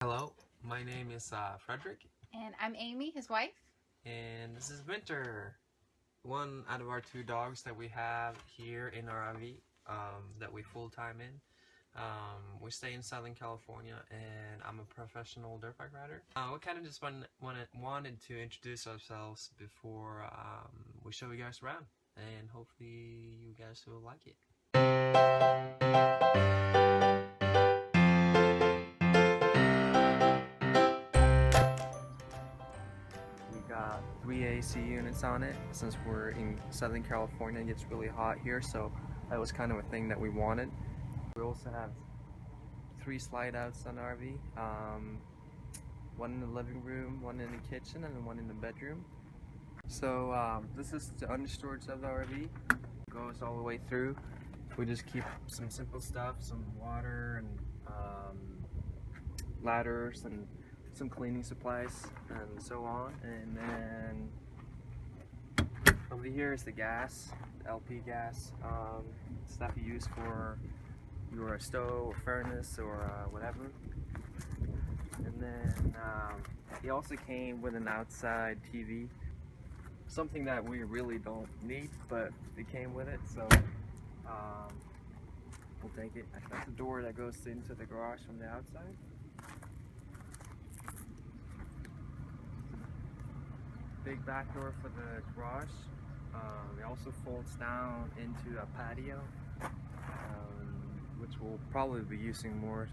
Hello, my name is Frederick, And I'm Amy, his wife. and this is Winter, one out of our two dogs that we have here in our RV that we full-time in. We stay in Southern California, and I'm a professional dirt bike rider. We kind of just wanted to introduce ourselves before we show you guys around, and hopefully you guys will like it. We got 3 AC units on it. Since we're in Southern California, it gets really hot here, so that was kind of a thing that we wanted. We also have 3 slide outs on the RV. One in the living room, one in the kitchen, and then one in the bedroom. So this is the understorage of the RV. It goes all the way through. We just keep some simple stuff, some water and ladders and some cleaning supplies and so on. And then over here is the gas, the LP gas, stuff you use for your stove or furnace or whatever. And then it also came with an outside TV, something that we really don't need, but it came with it, so we'll take it. That's the door that goes into the garage from the outside. Big back door for the garage. It also folds down into a patio, which we'll probably be using more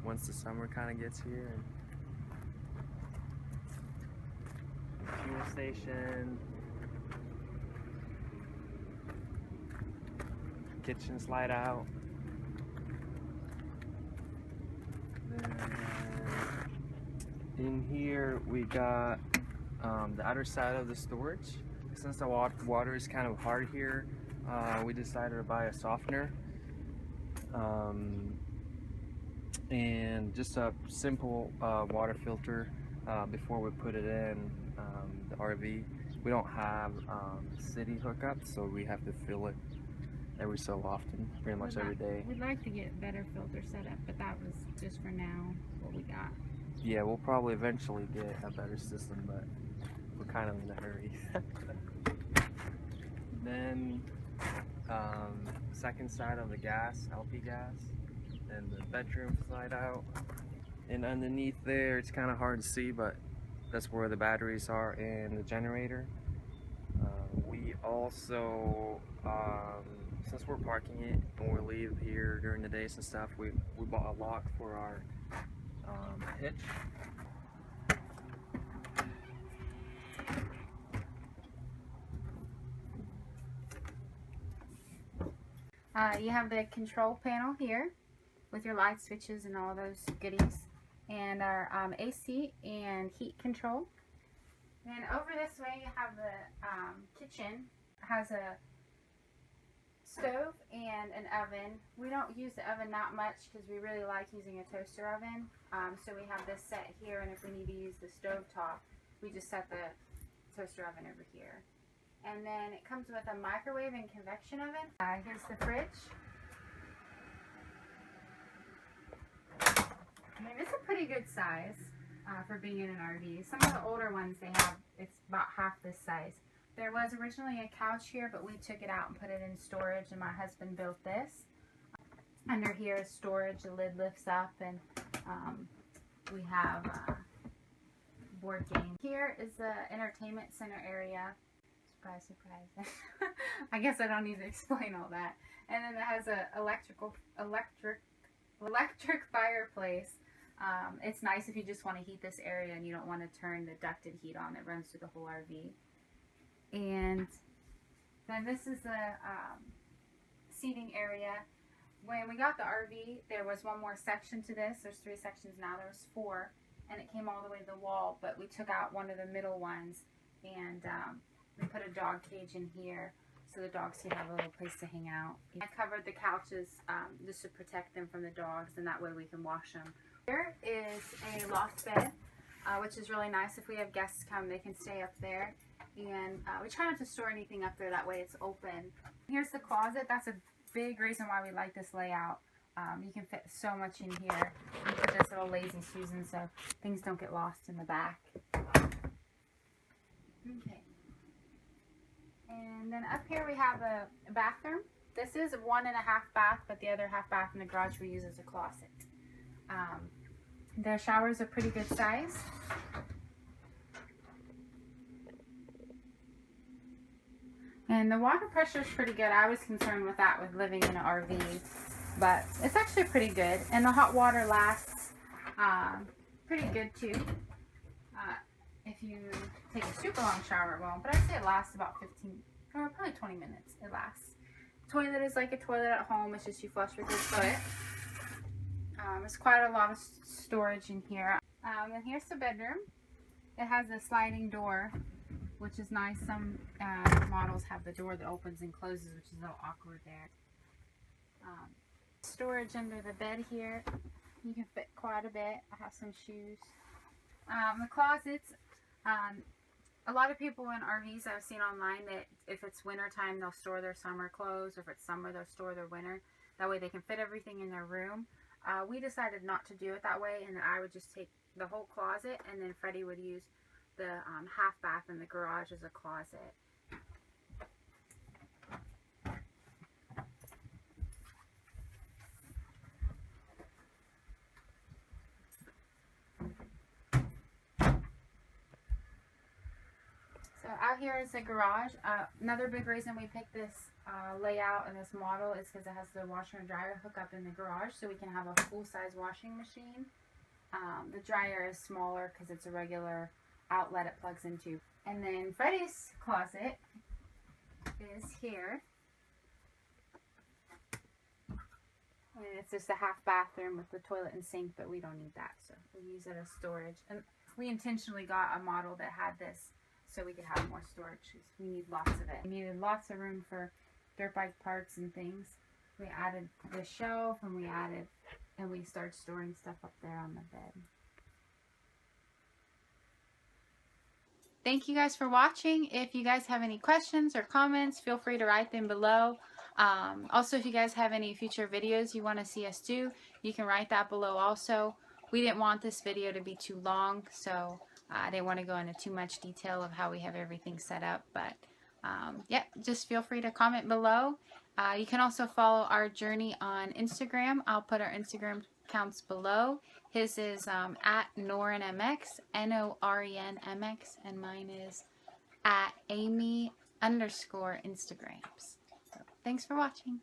once the summer kind of gets here. And fuel station, kitchen slide out. Then in here we got the other side of the storage. Since the water is kind of hard here, we decided to buy a softener and just a simple water filter before we put it in the RV. We don't have city hookup, so we have to fill it every so often, pretty much every day. We'd like to get better filter set up, but that was just for now what we got. Yeah, we'll probably eventually get a better system, but we're kind of in a hurry. Then second side of the gas, LP gas, and the bedroom slide out. And underneath there, it's kind of hard to see, but that's where the batteries are and the generator. We also, since we're parking it when we leave here during the days and stuff, we bought a lock for our hitch. You have the control panel here with your light switches and all those goodies, and our AC and heat control. And over this way you have the kitchen. It has a stove and an oven. We don't use the oven that much because we really like using a toaster oven. So we have this set here, and if we need to use the stove top, we just set the toaster oven over here. And then it comes with a microwave and convection oven. Here's the fridge. I mean, it's a pretty good size for being in an RV. Some of the older ones they have, it's about half this size. There was originally a couch here, but we took it out and put it in storage, and my husband built this. Under here is storage. The lid lifts up, and we have board game. Here is the entertainment center area. Surprise, surprise. I guess I don't need to explain all that. And then it has a electric fireplace. It's nice if you just want to heat this area and you don't want to turn the ducted heat on that runs through the whole RV. And then this is the seating area. When we got the RV, there was one more section to this. There's 3 sections now. There was 4, and it came all the way to the wall, but we took out one of the middle ones, and we put a dog cage in here so the dogs could have a little place to hang out. I covered the couches just to protect them from the dogs, and that way we can wash them. Here is a loft bed, which is really nice. If we have guests come, they can stay up there. And we try not to store anything up there, that way it's open. Here's the closet. That's a big reason why we like this layout. You can fit so much in here. You put this little lazy Susan so things don't get lost in the back. Okay. And then up here we have a bathroom. This is 1.5 bath, but the other half bath in the garage we use as a closet. The showers are pretty good size. And the water pressure is pretty good. I was concerned with that with living in an RV, but it's actually pretty good. And the hot water lasts pretty good too. If you take a super long shower, it won't, but I'd say it lasts about 15 or probably 20 minutes. It lasts. Toilet is like a toilet at home. It's just you flush with your foot. There's quite a lot of storage in here. And here's the bedroom. It has a sliding door, which is nice. Some models have the door that opens and closes, which is a little awkward there. Storage under the bed here. You can fit quite a bit. I have some shoes. The closets. A lot of people in RVs I've seen online that if it's winter time they'll store their summer clothes, or if it's summer they'll store their winter. That way they can fit everything in their room. We decided not to do it that way, and that I would just take the whole closet, and then Freddie would use the half bath in the garage as a closet. So out here is the garage. Another big reason we picked this layout and this model is because it has the washer and dryer hookup in the garage, so we can have a full-size washing machine. The dryer is smaller because it's a regular outlet it plugs into. And then Freddie's closet is here. And it's just a half bathroom with the toilet and sink, but we don't need that, so we use it as storage. And we intentionally got a model that had this so we could have more storage. We need lots of it. We needed lots of room for dirt bike parts and things. We added the shelf, and we started storing stuff up there on the bed. Thank you guys for watching. If you guys have any questions or comments, feel free to write them below. Also, if you guys have any future videos you want to see us do, you can write that below also. We didn't want this video to be too long, so I didn't want to go into too much detail of how we have everything set up, but yeah, just feel free to comment below. You can also follow our journey on Instagram. I'll put our Instagram accounts below. His is at NorenMX, NORENMX, and mine is at Amy_Instagrams. So, thanks for watching.